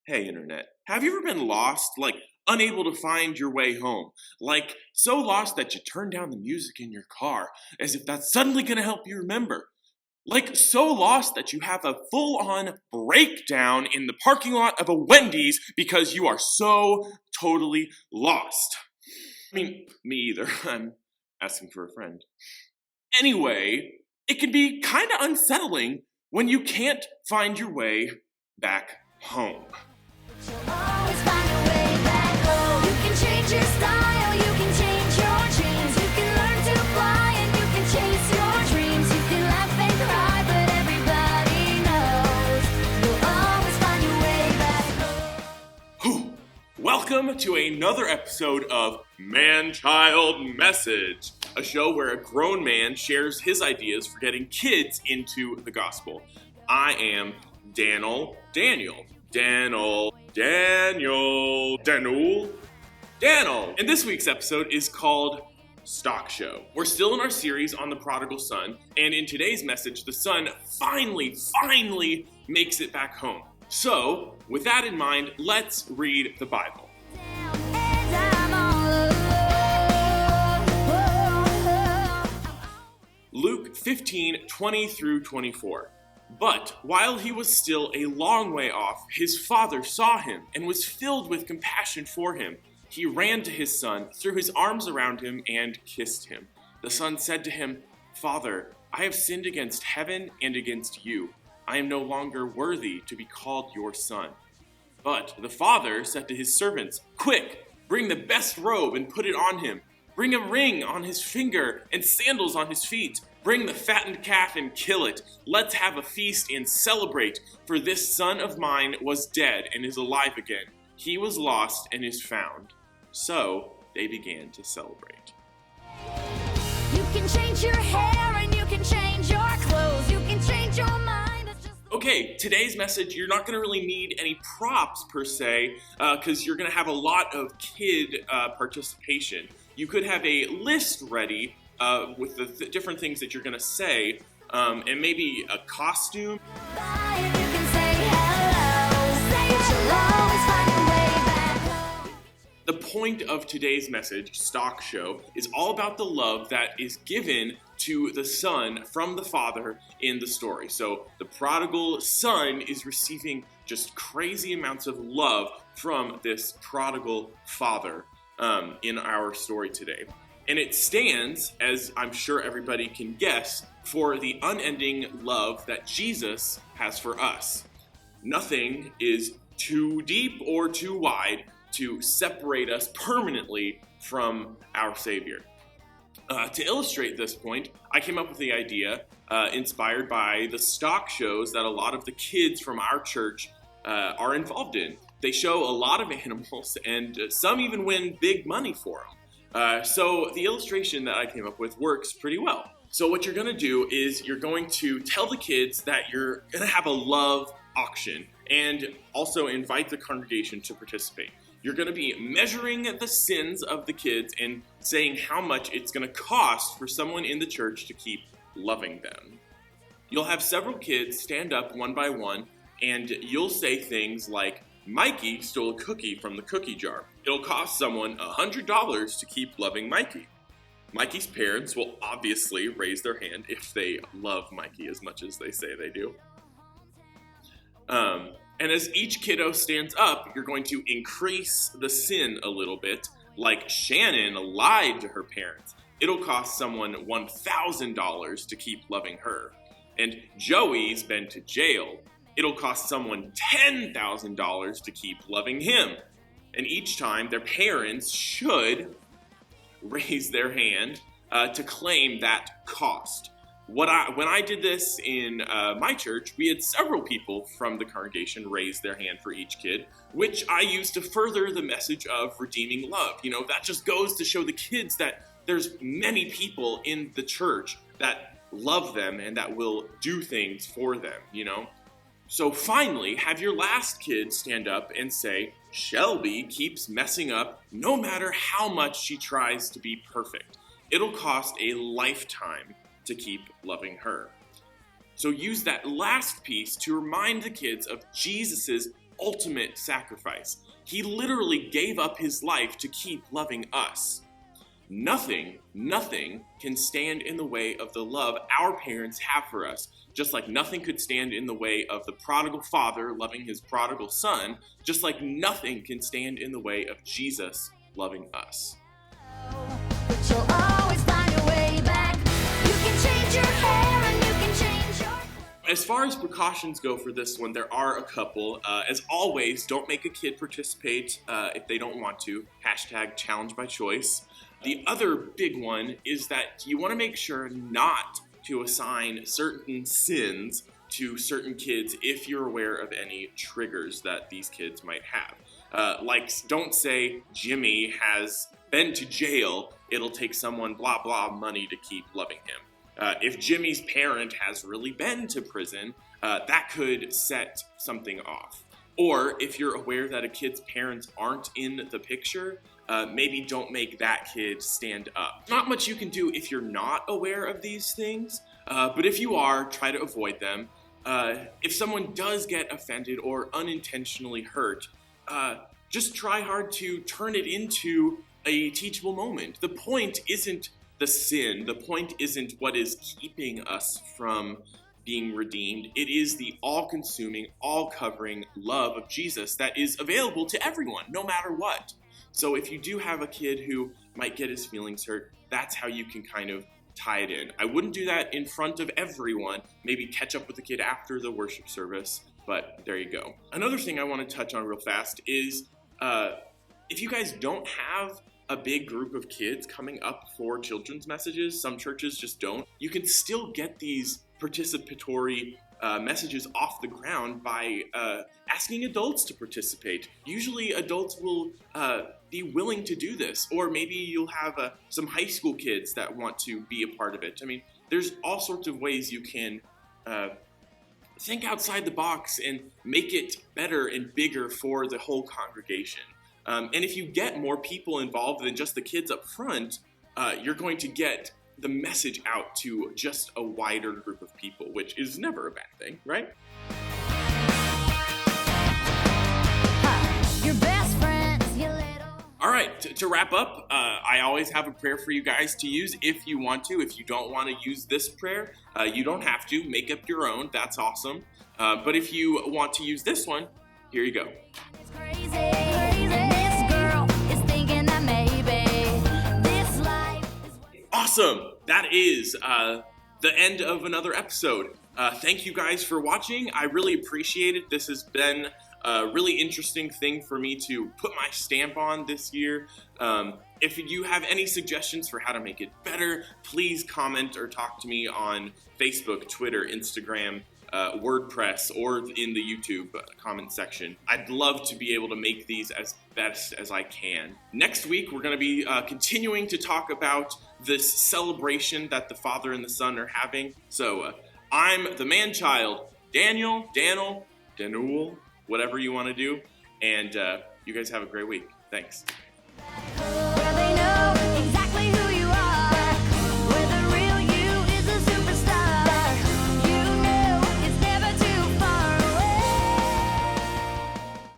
Hey, Internet, have you ever been lost? Like, unable to find your way home? Like, so lost that you turn down the music in your car as if that's suddenly going to help you remember? Like, so lost that you have a full on breakdown in the parking lot of a Wendy's because you are so totally lost? I mean, me either. I'm asking for a friend. Anyway, it can be kind of unsettling when you can't find your way back home. You'll always find a way back home. You can change your style, you can change your dreams. You can learn to fly and you can chase your dreams. You can laugh and cry, but everybody knows you'll always find your way back home. Welcome to another episode of MANCHILD Message, a show where a grown man shares his ideas for getting kids into the gospel. I am Daniel. And this week's episode is called Stock Show. We're still in our series on the Prodigal Son, and in today's message, the son finally makes it back home. So, with that in mind, let's read the Bible. And I'm all alone. Luke 15:20 through 24. But while he was still a long way off, his father saw him and was filled with compassion for him. He ran to his son, threw his arms around him, and kissed him. The son said to him, "Father, I have sinned against heaven and against you. I am no longer worthy to be called your son." But the father said to his servants, "Quick, bring the best robe and put it on him. Bring a ring on his finger and sandals on his feet. Bring the fattened calf and kill it. Let's have a feast and celebrate, for this son of mine was dead and is alive again. He was lost and is found." So they began to celebrate. You can change your hair and you can change your clothes. You can change your mind. It's just Okay, today's message, you're not going to really need any props per se, because you're going to have a lot of kid participation. You could have a list ready with the different things that you're going to say, and maybe a costume. Bye and you can say hello. Say it, you'll always find your way back home. The point of today's message, Stock Show, is all about the love that is given to the son from the father in the story. So the prodigal son is receiving just crazy amounts of love from this prodigal father in our story today. And it stands, as I'm sure everybody can guess, for the unending love that Jesus has for us. Nothing is too deep or too wide to separate us permanently from our Savior. To illustrate this point, I came up with the idea inspired by the stock shows that a lot of the kids from our church are involved in. They show a lot of animals, and some even win big money for them. So the illustration that I came up with works pretty well. So what you're going to do is you're going to tell the kids that you're going to have a love auction and also invite the congregation to participate. You're going to be measuring the sins of the kids and saying how much it's going to cost for someone in the church to keep loving them. You'll have several kids stand up one by one, and you'll say things like, "Mikey stole a cookie from the cookie jar. It'll cost someone $100 to keep loving Mikey." Mikey's parents will obviously raise their hand if they love Mikey as much as they say they do. And as each kiddo stands up, you're going to increase the sin a little bit. Like Shannon lied to her parents. It'll cost someone $1,000 to keep loving her. And Joey's been to jail. It'll cost someone $10,000 to keep loving him. And each time, their parents should raise their hand to claim that cost. When I did this in my church, we had several people from the congregation raise their hand for each kid, which I used to further the message of redeeming love. You know, that just goes to show the kids that there's many people in the church that love them and that will do things for them, you know? So finally, have your last kid stand up and say, "Shelby keeps messing up no matter how much she tries to be perfect. It'll cost a lifetime to keep loving her." So use that last piece to remind the kids of Jesus's ultimate sacrifice. He literally gave up his life to keep loving us. Nothing can stand in the way of the love our parents have for us, just like nothing could stand in the way of the prodigal father loving his prodigal son, just like nothing can stand in the way of Jesus loving us. But you'll always find your way back. You can change your hair and you can change your clothes. As far as precautions go for this one, there are a couple. As always, don't make a kid participate if they don't want to. #challenge by choice. The other big one is that you want to make sure not to assign certain sins to certain kids if you're aware of any triggers that these kids might have. Like, don't say Jimmy has been to jail, it'll take someone blah blah money to keep loving him. If Jimmy's parent has really been to prison, that could set something off. Or if you're aware that a kid's parents aren't in the picture, maybe don't make that kid stand up. Not much you can do if you're not aware of these things, but if you are, try to avoid them. If someone does get offended or unintentionally hurt, just try hard to turn it into a teachable moment. The point isn't the sin. The point isn't what is keeping us from being redeemed. It is the all-consuming, all-covering love of Jesus that is available to everyone, no matter what. So if you do have a kid who might get his feelings hurt, that's how you can kind of tie it in. I wouldn't do that in front of everyone. Maybe catch up with the kid after the worship service, but there you go. Another thing I want to touch on real fast is if you guys don't have a big group of kids coming up for children's messages, some churches just don't, you can still get these participatory messages off the ground by asking adults to participate. Usually adults will be willing to do this, or maybe you'll have some high school kids that want to be a part of it. I mean, there's all sorts of ways you can think outside the box and make it better and bigger for the whole congregation. And if you get more people involved than just the kids up front, you're going to get the message out to just a wider group of people, which is never a bad thing, right? Your best friends, you little. All right, to wrap up, I always have a prayer for you guys to use if you want to. If you don't want to use this prayer, you don't have to. Make up your own. That's awesome. But if you want to use this one, here you go. It's crazy. This girl is thinking that maybe this life is. Awesome! That is the end of another episode. Thank you guys for watching. I really appreciate it. This has been a really interesting thing for me to put my stamp on this year. If you have any suggestions for how to make it better, please comment or talk to me on Facebook, Twitter, Instagram, WordPress, or in the YouTube comment section. I'd love to be able to make these as best as I can. Next week, we're going to be continuing to talk about this celebration that the Father and the Son are having. So I'm the man-child, Daniel, whatever you want to do, and you guys have a great week. Thanks.